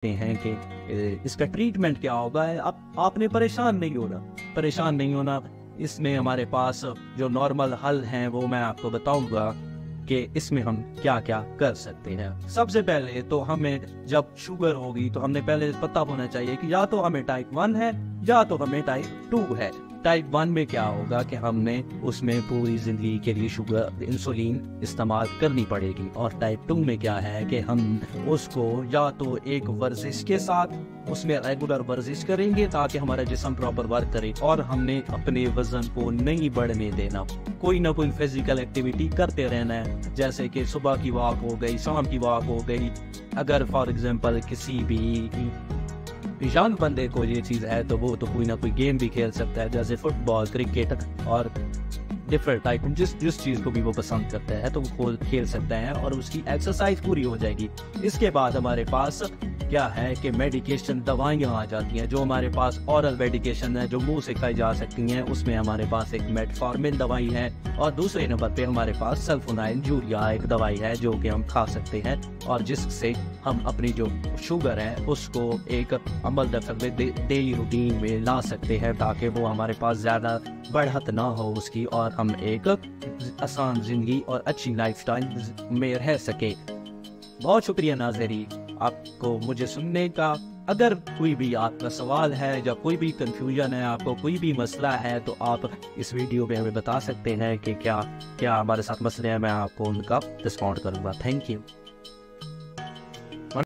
ہیں کہ اس کا ٹریٹمنٹ کیا ہوگا. آپ نے پریشان نہیں ہونا. اس میں ہمارے پاس جو نارمل حل ہیں وہ میں آپ کو بتاؤں گا کہ اس میں ہم کیا کیا کر سکتے ہیں. سب سے پہلے تو ہمیں جب شوگر ہوگی تو ہم نے پہلے پتہ ہونا چاہیے کہ یا تو ہمیں ٹائپ 1 ہے یا تو ہمیں ٹائپ 2 ہے. ٹائپ 1 میں کیا ہوگا کہ ہم نے اس میں پوری زندگی کے لیے شوگر انسولین استعمال کرنی پڑے گی. اور ٹائپ 2 میں کیا ہے کہ ہم اس کو یا تو ایک ورزش کے ساتھ اس میں ریگولر ورزش کریں گے تاکہ ہمارا جسم پراپر ورک کرے, اور ہم نے اپنے وزن کو نہیں بڑھنے دینا. کوئی نہ کوئی فزیکل ایکٹیویٹی کرتے رہنا ہے, جیسے کہ صبح کی واک ہو گئی, شام کی واک ہو گئی. اگر فار ایگزامپل کسی بھی ینگ بندے کو یہ چیز ہے تو وہ تو کوئی نہ کوئی گیم بھی کھیل سکتا ہے, جیسے فٹ بال, کرکٹ اور ڈفرنٹ ٹائپ جس چیز کو بھی وہ پسند کرتا ہے تو وہ کھیل سکتا ہے اور اس کی ایکسرسائز پوری ہو جائے گی. اس کے بعد ہمارے پاس کیا ہے کہ میڈیکیشن دوائیاں آ جاتی ہیں. جو ہمارے پاس اورل میڈیکیشن ہے جو منہ سے کھائی جا سکتی ہیں, اس میں ہمارے پاس ایک میٹفارمن دوائی ہے, اور دوسرے نمبر پہ ہمارے پاس سلفونائل یوریا ایک دوائی ہے جو کہ ہم کھا سکتے ہیں, اور جس سے ہم اپنی جو شوگر ہے اس کو ایک عمل دفعہ میں ڈیلی روٹین میں لا سکتے ہیں تاکہ وہ ہمارے پاس زیادہ بڑھت نہ ہو اس کی, اور ہم ایک آسان زندگی اور اچھی لائف سٹائل میں رہ سکے. بہت شکریہ ناظرین آپ کو مجھے سننے کا. اگر کوئی بھی آپ کا سوال ہے یا کوئی بھی کنفیوژن ہے, آپ کو کوئی بھی مسئلہ ہے, تو آپ اس ویڈیو میں ہمیں بتا سکتے ہیں کہ کیا ہمارے ساتھ مسئلے ہیں. میں آپ کو ان کا رسپونڈ کروں گا. Thank you.